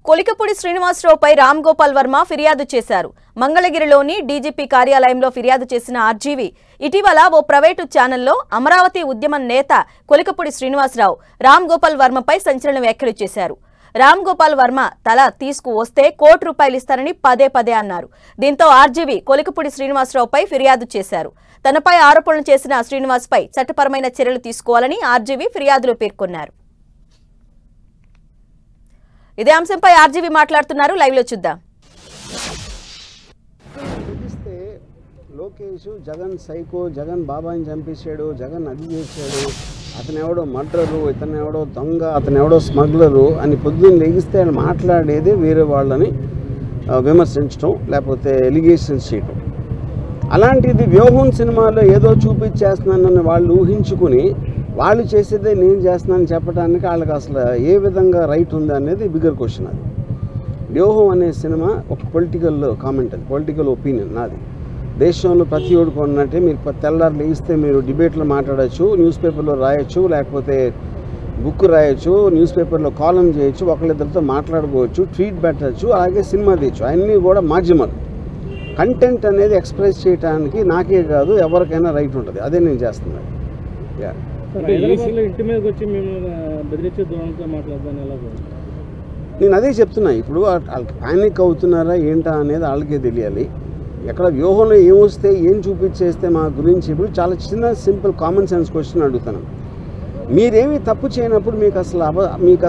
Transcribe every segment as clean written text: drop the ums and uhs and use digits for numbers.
కొలికపూడి శ్రీనివాసరావుపై రామ్ గోపాల్ వర్మ ఫిర్యాదు చేశారు. మంగళగిరిలోని డీజీపీ కార్యాలయంలో ఫిర్యాదు చేసిన ఆర్జీవీ ఇటీవల ఓ ప్రైవేటు ఛానల్లో అమరావతి ఉద్యమ నేత కొలికపూడి శ్రీనివాసరావు రామ్ గోపాల్ వర్మపై సంచలన వ్యాఖ్యలు చేశారు. రామ్ గోపాల్ వర్మ తల తీసుకువస్తే ₹1 కోటి ఇస్తారని పదే అన్నారు. దీంతో ఆర్జీవీ కొలికపూడి శ్రీనివాసరావుపై ఫిర్యాదు చేశారు. తనపై ఆరోపణలు చేసిన శ్రీనివాస్పై చట్టపరమైన చర్యలు తీసుకోవాలని ఆర్జీవీ ఫిర్యాదులో పేర్కొన్నారు. ఇదే అంశంపై ఆర్జీవీ మాట్లాడుతున్నారు. లైవ్ లో చూద్దాం. లోకేష్ జగన్ సైకో, జగన్ బాబాయిని చంపేశాడు, జగన్ అది చేశాడు, అతను ఎవడో మర్డరు, ఇతను ఎవడో దొంగ, అతను ఎవడో స్మగ్లరు అని పొద్దున్న లెగిస్తే ఆయన మాట్లాడేది వేరే వాళ్ళని విమర్శించడం లేకపోతే ఎలిగేషన్స్ చేయటం. అలాంటిది వ్యూహం సినిమాలో ఏదో చూపించేస్తున్నానని వాళ్ళు ఊహించుకుని వాళ్ళు చేసేదే నేను చేస్తున్నానని చెప్పడానికి వాళ్ళకి అసలు ఏ విధంగా రైట్ ఉంది అనేది బిగ్గర్ క్వశ్చన్. అది వ్యూహం అనే సినిమా ఒక పొలిటికల్ కామెంట్, అది పొలిటికల్ ఒపీనియన్ నాది. దేశంలో ప్రతి ఒక్కరికి ఉన్నట్టే మీరు తెల్లారు లేస్తే మీరు డిబేట్లో మాట్లాడచ్చు, న్యూస్ పేపర్లో రాయొచ్చు, లేకపోతే బుక్ రాయొచ్చు, న్యూస్ పేపర్లో కాలం చేయొచ్చు, ఒకళ్ళిద్దరితో మాట్లాడుకోవచ్చు, ట్వీట్ పెట్టచ్చు, అలాగే సినిమా తీయచ్చు. అన్నీ కూడా మాధ్యమాలు. కంటెంట్ అనేది ఎక్స్ప్రెస్ చేయడానికి నాకే కాదు ఎవరికైనా రైట్ ఉంటుంది. అదే నేను చేస్తున్నాను. నేను అదే చెప్తున్నా. ఇప్పుడు వాళ్ళకి ప్యానిక్ అవుతున్నారా ఏంటా అనేది వాళ్ళకే తెలియాలి. ఎక్కడ వ్యూహంలో ఏమొస్తే ఏం చూపించేస్తే మా గురించి ఇప్పుడు చాలా చిన్న సింపుల్ కామన్ సెన్స్ క్వశ్చన్ అడుగుతాను. మీరేమీ తప్పు చేయనప్పుడు మీకు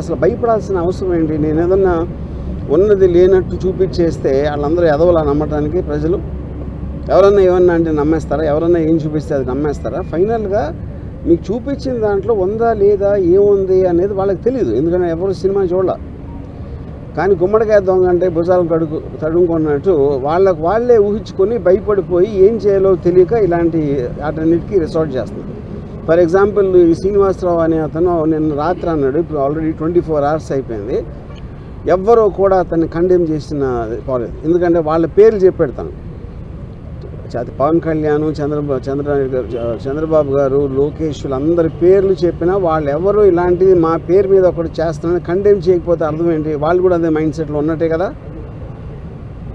అసలు భయపడాల్సిన అవసరం ఏంటి? నేను ఏదన్నా ఉన్నది లేనట్టు చూపించేస్తే వాళ్ళందరూ ఎదవలా నమ్మటానికి ప్రజలు ఎవరన్నా ఏమన్నా అంటే నమ్మేస్తారా? ఎవరన్నా ఏం చూపిస్తే అది నమ్మేస్తారా? ఫైనల్గా మీకు చూపించిన దాంట్లో ఉందా లేదా ఏముంది అనేది వాళ్ళకి తెలియదు, ఎందుకంటే ఎవరు సినిమా చూడాల. కానీ గుమ్మడికాయ దొంగ అంటే భుజాలను తడుముకున్నట్టు వాళ్ళే ఊహించుకొని భయపడిపోయి ఏం చేయాలో తెలియక ఇలాంటి వాటన్నిటికీ రిసార్ట్ చేస్తున్నారు. ఫర్ ఎగ్జాంపుల్ ఈ శ్రీనివాసరావు అనే అతను నిన్న రాత్రి అన్నాడు, ఇప్పుడు ఆల్రెడీ 24 hours అయిపోయింది, ఎవ్వరూ కూడా అతన్ని కండెమ్ చేసిన పోలేదు. ఎందుకంటే వాళ్ళ పేర్లు చెప్పెడతాను. పవన్ కళ్యాణ్, చంద్రబాబు గారు, లోకేష్ అందరి పేర్లు చెప్పినా వాళ్ళు ఎవరు ఇలాంటిది మా పేరు మీద ఒకటి చేస్తున్నారని కండెమ్ చేయకపోతే అర్థం ఏంటి? వాళ్ళు కూడా అదే మైండ్ సెట్లో ఉన్నట్టే కదా.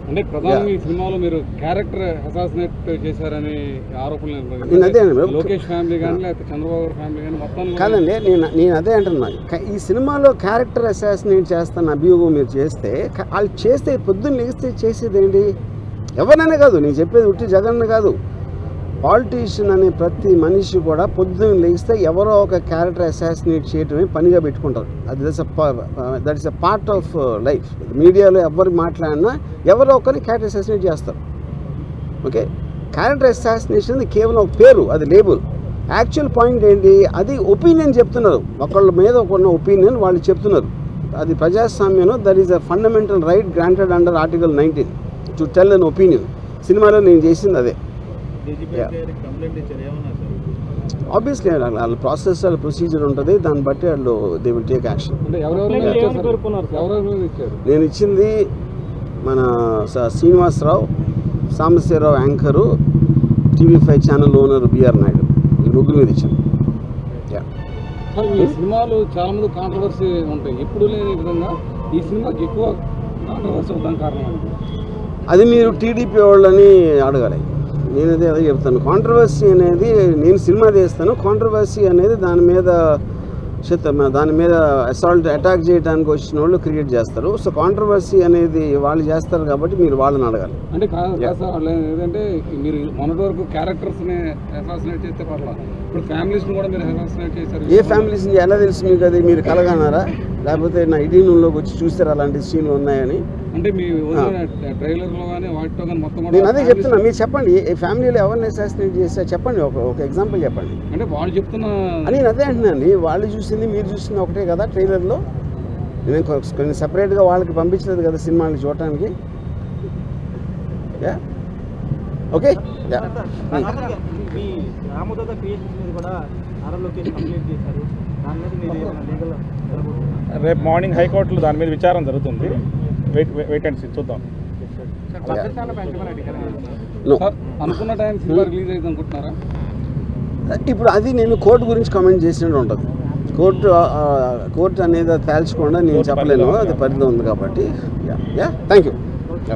అంటే ప్రధానంగా ఈ సినిమాలో మీరు క్యారెక్టర్ అసాసినేట్ చేశారని ఆరోపణలు నేను అదే లోకేష్ ఫ్యామిలీ కానీ లేకపోతే చంద్రబాబు గారి ఫ్యామిలీ కానీ మొత్తం కాదండి. నేను అదే అంటున్నా. ఈ సినిమాలో క్యారెక్టర్ అసాసినేట్ చేస్తాను అభియోగం మీరు చేస్తే, వాళ్ళు చేస్తే పొద్దున్న లేస్తే చేసేది ఏంటి? ఎవరినైనా కాదు, నేను చెప్పేది ఉట్టి జగన్ కాదు, పాలిటీషియన్ అనే ప్రతి మనిషి కూడా పొద్దున్న లేస్తే ఎవరో ఒక క్యారెక్టర్ అసాసినేట్ చేయటమే పనిగా పెట్టుకుంటారు. అది that is a part of life. మీడియాలో ఎవరు మాట్లాడినా ఎవరో ఒకరిని క్యారెక్టర్ అసాసినేట్ చేస్తారు. ఓకే, క్యారెక్టర్ అసాసినేషన్ కేవలం ఒక పేరు, అది లేబుల్. యాక్చువల్ పాయింట్ ఏంటి? అది ఒపీనియన్ చెప్తున్నారు, ఒకళ్ళ మీద ఒకన్న ఒపీనియన్ వాళ్ళు చెప్తున్నారు. అది ప్రజాస్వామ్యంలో that is a fundamental right granted under article 19 to tell an opinion. సినిమాలో నేను చేసింది అదే. ఆబ్వియస్లీ వాళ్ళ ప్రాసెస్, వాళ్ళ ప్రొసీజర్ ఉంటుంది, దాన్ని బట్టి వాళ్ళు దే విల్ టేక్ యాక్షన్. నేను ఇచ్చింది మన Srinivasa Rao, Sambasiva Rao anchor, TV5 channel owner BR Naidu, ఈ ముగ్గురు మీద ఇచ్చాను. ఈ సినిమాలు చాలా మంది కాంట్రవర్సీ ఉంటాయి, ఎప్పుడు లేని విధంగా ఈ సినిమాకి ఎక్కువ కాంట్రవర్సీ అవడానికి కారణం అది మీరు టీడీపీ వాళ్ళని అడగాలి. నేనైతే అదే చెప్తాను. కాంట్రవర్సీ అనేది నేను సినిమా తీస్తాను, కాంట్రవర్సీ అనేది దాని మీద అసాల్ట్ అటాక్ చేయడానికి వచ్చిన వాళ్ళు క్రియేట్ చేస్తారు. సో కాంట్రవర్సీ అనేది వాళ్ళు చేస్తారు కాబట్టి మీరు వాళ్ళని అడగాలి. అంటే ఏదంటే మీరు మొన్నటి వరకు క్యారెక్టర్స్ని అసాసినేట్ చేస్తే పర్లేదు, ఇప్పుడు ఫ్యామిలీస్ని కూడా మీరు అసాసినేట్ చేశారు. ఏ ఫ్యామిలీస్ని ఎలా తెలుసు మీకు? అది మీరు కలగన్నారా లేకపోతే నా ఇటీవలోకి వచ్చి చూస్తారా అలాంటి సీన్లు ఉన్నాయని? అంటే మీ ట్రైలర్లో కానీ వాటితో కానీ మొత్తం నేను అదే చెప్తున్నా. మీరు చెప్పండి, ఏ ఫ్యామిలీలో ఎవరిని అసాసినేట్ చేస్తే చెప్పండి, ఒక ఎగ్జాంపుల్ చెప్పండి. అంటే వాళ్ళు చెప్తున్నా నేను అదే అంటున్నాను. వాళ్ళు చూసింది మీరు చూసింది ఒకటే కదా ట్రైలర్లో. నేను కొన్ని సపరేట్గా వాళ్ళకి పంపించలేదు కదా సినిమాని చూడటానికి. ఓకే, రేపు మార్నింగ్ హైకోర్టులో దాని మీద విచారం జరుగుతుంది. వెయిట్ అండ్ సీ, చూద్దాం. అనుకున్న టైం సినిమా రిలీజ్ అయింది అనుకుంటున్నారా? ఇప్పుడు అది నేను కోర్టు గురించి కామెంట్ చేసినట్టు ఉంటుంది. కోర్టు అనేది తేల్చకుండా నేను చెప్పలేను, అది పరిధిలో ఉంది కాబట్టి. Thank you. ఓకే.